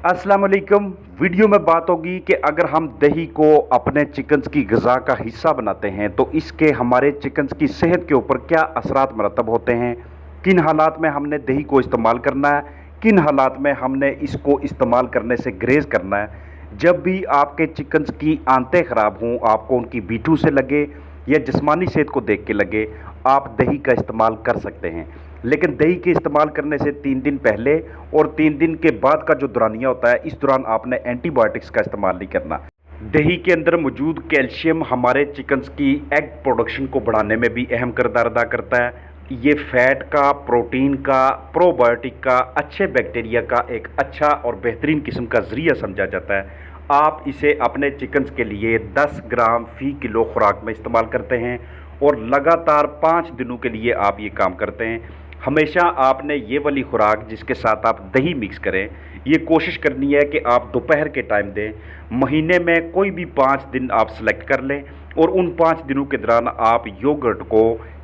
अस्सलाम वालेकुम। वीडियो में बात होगी कि अगर हम दही को अपने चिकन्स की ग़िज़ा का हिस्सा बनाते हैं तो इसके हमारे चिकन्स की सेहत के ऊपर क्या असरात मरतब होते हैं, किन हालात में हमने दही को इस्तेमाल करना है, किन हालात में हमने इसको इस्तेमाल करने से ग्रेज़ करना है। जब भी आपके चिकन्स की आंतें ख़राब हों, आपको उनकी बीटू से लगे या जिस्मानी सेहत को देख के लगे, आप दही का इस्तेमाल कर सकते हैं। लेकिन दही के इस्तेमाल करने से 3 दिन पहले और 3 दिन के बाद का जो दौरानिया होता है, इस दौरान आपने एंटीबायोटिक्स का इस्तेमाल नहीं करना। दही के अंदर मौजूद कैल्शियम हमारे चिकन्स की एग प्रोडक्शन को बढ़ाने में भी अहम किरदार अदा करता है। ये फैट का, प्रोटीन का, प्रोबायोटिक का, अच्छे बैक्टीरिया का एक अच्छा और बेहतरीन किस्म का ज़रिया समझा जाता है। आप इसे अपने चिकन्स के लिए 10 ग्राम फ़ी किलो खुराक में इस्तेमाल करते हैं और लगातार 5 दिनों के लिए आप ये काम करते हैं। हमेशा आपने ये वाली खुराक जिसके साथ आप दही मिक्स करें, ये कोशिश करनी है कि आप दोपहर के टाइम दें। महीने में कोई भी 5 दिन आप सेलेक्ट कर लें और उन 5 दिनों के दौरान आप योगर्ट को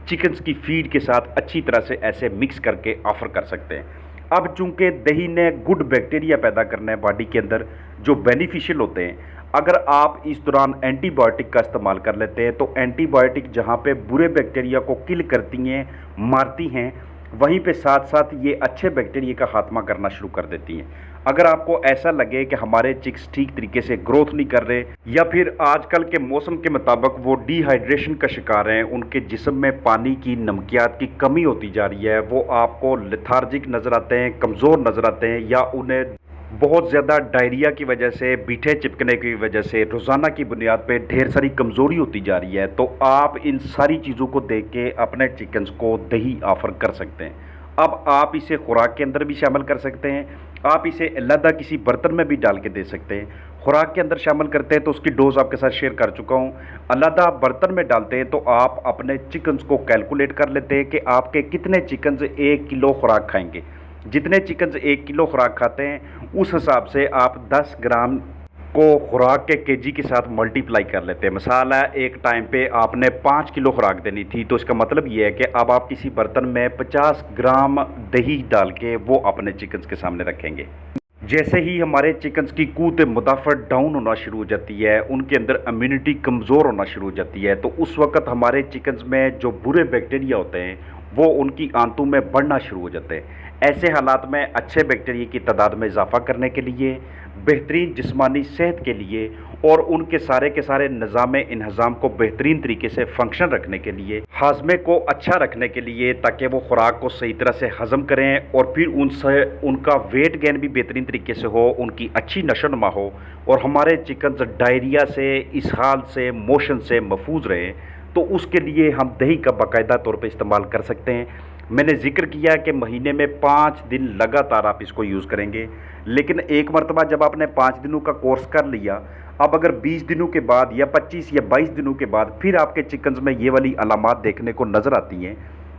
चिकन्स की फीड के साथ अच्छी तरह से ऐसे मिक्स करके ऑफ़र कर सकते हैं। अब चूंकि दही ने गुड बैक्टीरिया पैदा करना है बॉडी के अंदर जो बेनिफिशियल होते हैं, अगर आप इस दौरान एंटीबायोटिक का इस्तेमाल कर लेते हैं तो एंटीबायोटिक जहाँ पे बुरे बैक्टीरिया को किल करती हैं, मारती हैं, वहीं पे साथ साथ ये अच्छे बैक्टीरिया का खात्मा करना शुरू कर देती हैं। अगर आपको ऐसा लगे कि हमारे चिक्स ठीक तरीके से ग्रोथ नहीं कर रहे या फिर आजकल के मौसम के मुताबिक वो डिहाइड्रेशन का शिकार हैं, उनके जिस्म में पानी की, नमकियात की कमी होती जा रही है, वो आपको लेथार्जिक नज़र आते हैं, कमज़ोर नज़र आते हैं या उन्हें बहुत ज़्यादा डायरिया की वजह से, बीठे चिपकने की वजह से रोज़ाना की बुनियाद पे ढेर सारी कमज़ोरी होती जा रही है, तो आप इन सारी चीज़ों को देख के अपने चिकन्स को दही ऑफ़र कर सकते हैं। अब आप इसे खुराक के अंदर भी शामिल कर सकते हैं, आप इसे अलहदा किसी बर्तन में भी डाल के दे सकते हैं। खुराक के अंदर शामिल करते हैं तो उसकी डोज़ आपके साथ शेयर कर चुका हूँ। अलहदा बर्तन में डालते हैं तो आप अपने चिकन्स को कैलकुलेट कर लेते हैं कि आपके कितने चिकन्स 1 किलो खुराक खाएंगे। जितने चिकन्स 1 किलो खुराक खाते हैं उस हिसाब से आप 10 ग्राम को खुराक के केजी के साथ मल्टीप्लाई कर लेते हैं। मिसाल है, एक टाइम पे आपने 5 किलो खुराक देनी थी, तो इसका मतलब ये है कि अब आप किसी बर्तन में 50 ग्राम दही डाल के वो अपने चिकन्स के सामने रखेंगे। जैसे ही हमारे चिकन्स की क़ुव्वत मुदाफ़त डाउन होना शुरू हो जाती है, उनके अंदर इम्यूनिटी कमज़ोर होना शुरू हो जाती है, तो उस वक़्त हमारे चिकन्स में जो बुरे बैक्टीरिया होते हैं वो उनकी आंतों में बढ़ना शुरू हो जाते हैं। ऐसे हालात में अच्छे बैक्टीरिया की तादाद में इजाफा करने के लिए, बेहतरीन जिस्मानी सेहत के लिए और उनके सारे के सारे निज़ाम इंहज़ाम को बेहतरीन तरीके से फंक्शन रखने के लिए, हाजमे को अच्छा रखने के लिए, ताकि वो खुराक को सही तरह से हज़म करें और फिर उनसे उनका वेट गेन भी बेहतरीन तरीके से हो, उनकी अच्छी नशोनुमा हो और हमारे चिकन्स डायरिया से, इसहाल से, मोशन से महफूज रहे, तो उसके लिए हम दही का बाकायदा तौर पर इस्तेमाल कर सकते हैं। मैंने जिक्र किया कि महीने में 5 दिन लगातार आप इसको यूज़ करेंगे, लेकिन एक मरतबा जब आपने 5 दिनों का कोर्स कर लिया, अब अगर 20 दिनों के बाद या 25 या 22 दिनों के बाद फिर आपके चिकन्स में ये वाली अलामात देखने को नज़र आती हैं,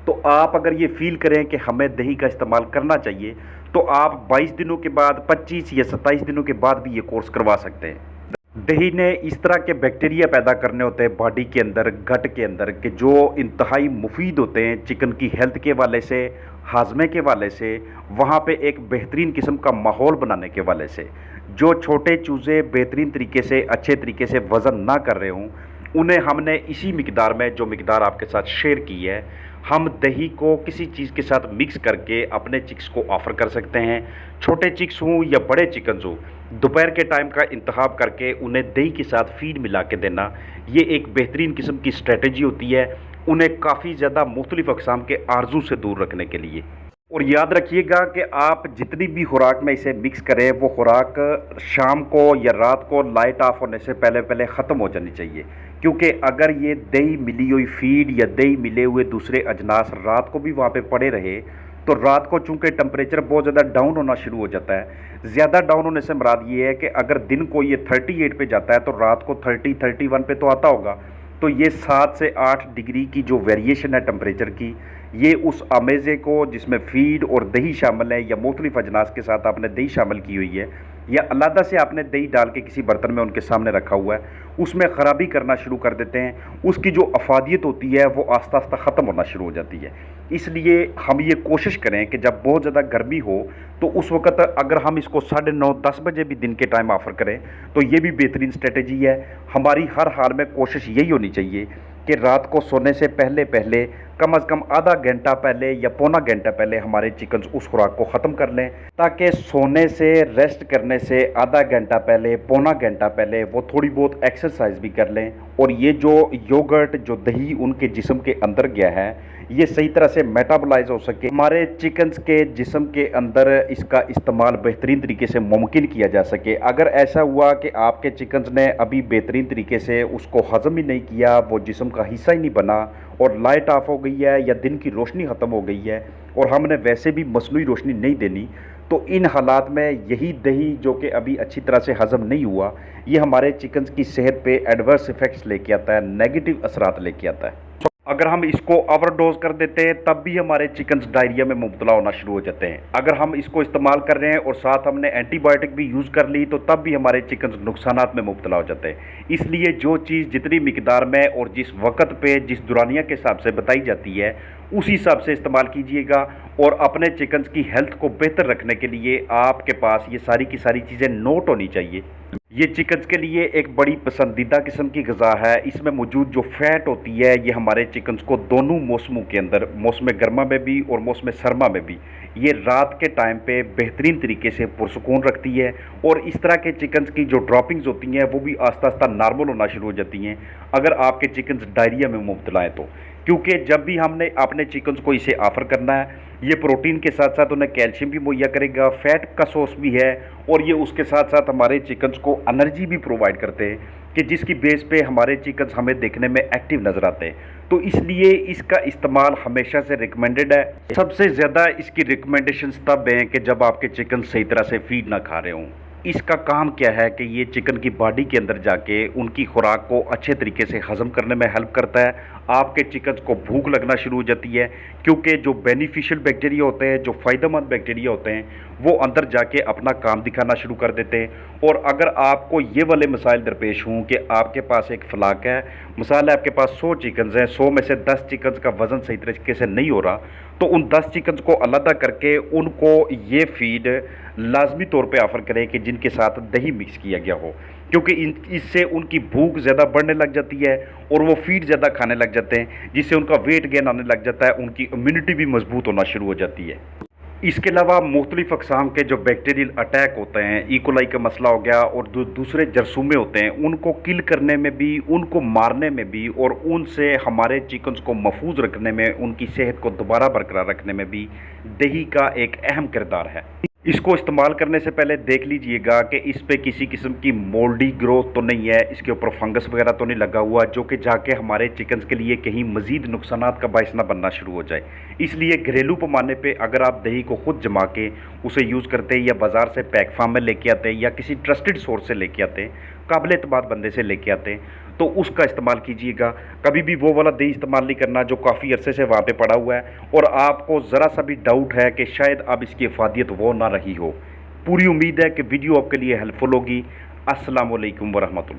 तो आप अगर ये फील करें कि हमें दही का इस्तेमाल करना चाहिए, तो आप 22 दिनों के बाद, 25 या 27 दिनों के बाद भी ये कोर्स करवा सकते हैं। दही ने इस तरह के बैक्टीरिया पैदा करने होते हैं बॉडी के अंदर, गट के अंदर, कि जो इंतहाई मुफीद होते हैं चिकन की हेल्थ के वाले से, हाजमे के वाले से, वहाँ पे एक बेहतरीन किस्म का माहौल बनाने के वाले से। जो छोटे चूज़े बेहतरीन तरीके से, अच्छे तरीके से वज़न ना कर रहे हों, उन्हें हमने इसी मिकदार में, जो मिकदार आपके साथ शेयर की है, हम दही को किसी चीज़ के साथ मिक्स करके अपने चिक्स को ऑफ़र कर सकते हैं। छोटे चिक्स हों या बड़े चिकन्स हों, दोपहर के टाइम का इंतखाब करके उन्हें दही के साथ फीड मिला के देना, ये एक बेहतरीन किस्म की स्ट्रेटजी होती है उन्हें काफ़ी ज़्यादा मुख्तलिफ़ अक़साम के आरजू से दूर रखने के लिए। और याद रखिएगा कि आप जितनी भी खुराक में इसे मिक्स करें, वो खुराक शाम को या रात को लाइट ऑफ होने से पहले पहले ख़त्म हो जानी चाहिए, क्योंकि अगर ये दही मिली हुई फीड या दही मिले हुए दूसरे अजनास रात को भी वहाँ पे पड़े रहे, तो रात को चूँकि टेम्परेचर बहुत ज़्यादा डाउन होना शुरू हो जाता है। ज़्यादा डाउन होने से मुराद ये है कि अगर दिन को ये 38 पे जाता है तो रात को 30-31 पे तो आता होगा, तो ये 7 से 8 डिग्री की जो वेरिएशन है टेम्परेचर की, ये उस आमेज़े को जिसमें फ़ीड और दही शामिल है या मुख्तलिफ़ अजनास के साथ आपने दही शामिल की हुई है, या अलग से आपने दही डाल के किसी बर्तन में उनके सामने रखा हुआ है, उसमें ख़राबी करना शुरू कर देते हैं, उसकी जो अफादियत होती है वो आस्ता आस्ता ख़त्म होना शुरू हो जाती है। इसलिए हम ये कोशिश करें कि जब बहुत ज़्यादा गर्मी हो तो उस वक़्त अगर हम इसको 9:30-10 बजे भी दिन के टाइम ऑफ़र करें तो ये भी बेहतरीन स्ट्रेटजी है। हमारी हर हाल में कोशिश यही होनी चाहिए कि रात को सोने से पहले पहले कम से कम आधा घंटा पहले या पौना घंटा पहले हमारे चिकन्स उस खुराक को ख़त्म कर लें, ताकि सोने से रेस्ट करने से आधा घंटा पहले पौना घंटा पहले वो थोड़ी बहुत एक्सरसाइज भी कर लें और ये जो योगर्ट जो दही उनके जिस्म के अंदर गया है ये सही तरह से मेटाबोलाइज हो सके, हमारे चिकन्स के जिस्म के अंदर इसका इस्तेमाल बेहतरीन तरीके से मुमकिन किया जा सके। अगर ऐसा हुआ कि आपके चिकन्स ने अभी बेहतरीन तरीके से उसको हज़म ही नहीं किया, वो जिस्म का हिस्सा ही नहीं बना और लाइट ऑफ हो गई है या दिन की रोशनी ख़त्म हो गई है और हमने वैसे भी मसनूई रोशनी नहीं देनी, तो इन हालात में यही दही जो कि अभी अच्छी तरह से हज़म नहीं हुआ, ये हमारे चिकन्स की सेहत पे एडवर्स इफ़ेक्ट्स लेके आता है, नेगेटिव असरात लेके आता है। अगर हम इसको ओवरडोज कर देते हैं तब भी हमारे चिकन्स डायरिया में मुब्तला होना शुरू हो जाते हैं। अगर हम इसको इस्तेमाल कर रहे हैं और साथ हमने एंटीबायोटिक भी यूज़ कर ली तो तब भी हमारे चिकन्स नुकसानात में मुब्तला हो जाते हैं। इसलिए जो चीज़ जितनी मिकदार में और जिस वक्त पे जिस दुरानिया के हिसाब से बताई जाती है उसी हिसाब से इस्तेमाल कीजिएगा और अपने चिकन्स की हेल्थ को बेहतर रखने के लिए आपके पास ये सारी की सारी चीज़ें नोट होनी चाहिए। ये चिकन्स के लिए एक बड़ी पसंदीदा किस्म की ग़िज़ा है। इसमें मौजूद जो फ़ैट होती है ये हमारे चिकन्स को दोनों मौसमों के अंदर, मौसम गर्मा में भी और मौसम सरमा में भी, ये रात के टाइम पे बेहतरीन तरीके से पुरसुकून रखती है और इस तरह के चिकन्स की जो ड्रॉपिंग्स होती हैं वो भी आस्ता आस्ता नॉर्मल होना शुरू हो जाती हैं अगर आपके चिकन्स डायरिया में मुब्तला हैं तो। क्योंकि जब भी हमने अपने चिकन्स को इसे ऑफ़र करना है, ये प्रोटीन के साथ साथ उन्हें कैल्शियम भी मुहैया करेगा, फ़ैट का सोर्स भी है और ये उसके साथ साथ हमारे चिकन्स को एनर्जी भी प्रोवाइड करते हैं कि जिसकी बेस पे हमारे चिकन्स हमें देखने में एक्टिव नज़र आते हैं। तो इसलिए इसका इस्तेमाल हमेशा से रिकमेंडेड है। सबसे ज़्यादा इसकी रिकमेंडेशंस तब हैं कि जब आपके चिकन सही तरह से फीड ना खा रहे हों। इसका काम क्या है कि ये चिकन की बॉडी के अंदर जाके उनकी खुराक को अच्छे तरीके से हज़म करने में हेल्प करता है। आपके चिकन को भूख लगना शुरू हो जाती है क्योंकि जो बेनिफिशियल बैक्टीरिया होते हैं, जो फ़ायदेमंद बैक्टीरिया होते हैं, वो अंदर जाके अपना काम दिखाना शुरू कर देते हैं। और अगर आपको ये वाले मसाइल दरपेश हों कि आपके पास एक फ्लाक है, मिसाल है आपके पास 100 चिकन्स हैं, 100 में से 10 चिकन्स का वज़न सही तरीके से नहीं हो रहा, तो उन 10 चिकन्स को अलग करके उनको ये फीड लाजमी तौर पे ऑफ़र करें कि जिनके साथ दही मिक्स किया गया हो, क्योंकि इससे उनकी भूख ज़्यादा बढ़ने लग जाती है और वो फीड ज़्यादा खाने लग जाते हैं, जिससे उनका वेट गेन आने लग जाता है, उनकी इम्यूनिटी भी मजबूत होना शुरू हो जाती है। इसके अलावा मुख्तलिफ अक़साम के जो बैक्टीरियल अटैक होते हैं, इकोलाई का मसला हो गया और दूसरे जरसूमे होते हैं, उनको किल करने में भी, उनको मारने में भी और उनसे हमारे चिकन्स को महफूज रखने में, उनकी सेहत को दोबारा बरकरार रखने में भी दही का एक अहम किरदार है। इसको इस्तेमाल करने से पहले देख लीजिएगा कि इस पे किसी किस्म की मोल्डी ग्रोथ तो नहीं है, इसके ऊपर फंगस वगैरह तो नहीं लगा हुआ जो कि जाके हमारे चिकन्स के लिए कहीं मज़ीद नुकसानात का बायस ना बनना शुरू हो जाए। इसलिए घरेलू पैमाने पे अगर आप दही को ख़ुद जमा के उसे यूज़ करते हैं या बाज़ार से पैक फार्म में लेके आते हैं या किसी ट्रस्टेड सोर्स से लेके आते हैं, काबिल एतबार बंदे से लेके आते हैं, तो उसका इस्तेमाल कीजिएगा। कभी भी वो वाला दही इस्तेमाल नहीं करना जो काफ़ी अरसे से वहाँ पे पड़ा हुआ है और आपको ज़रा सा भी डाउट है कि शायद अब इसकी अफादियत वो ना रही हो। पूरी उम्मीद है कि वीडियो आपके लिए हेल्पफुल होगी। अस्सलाम वालेकुम वरहमतुल्लाह।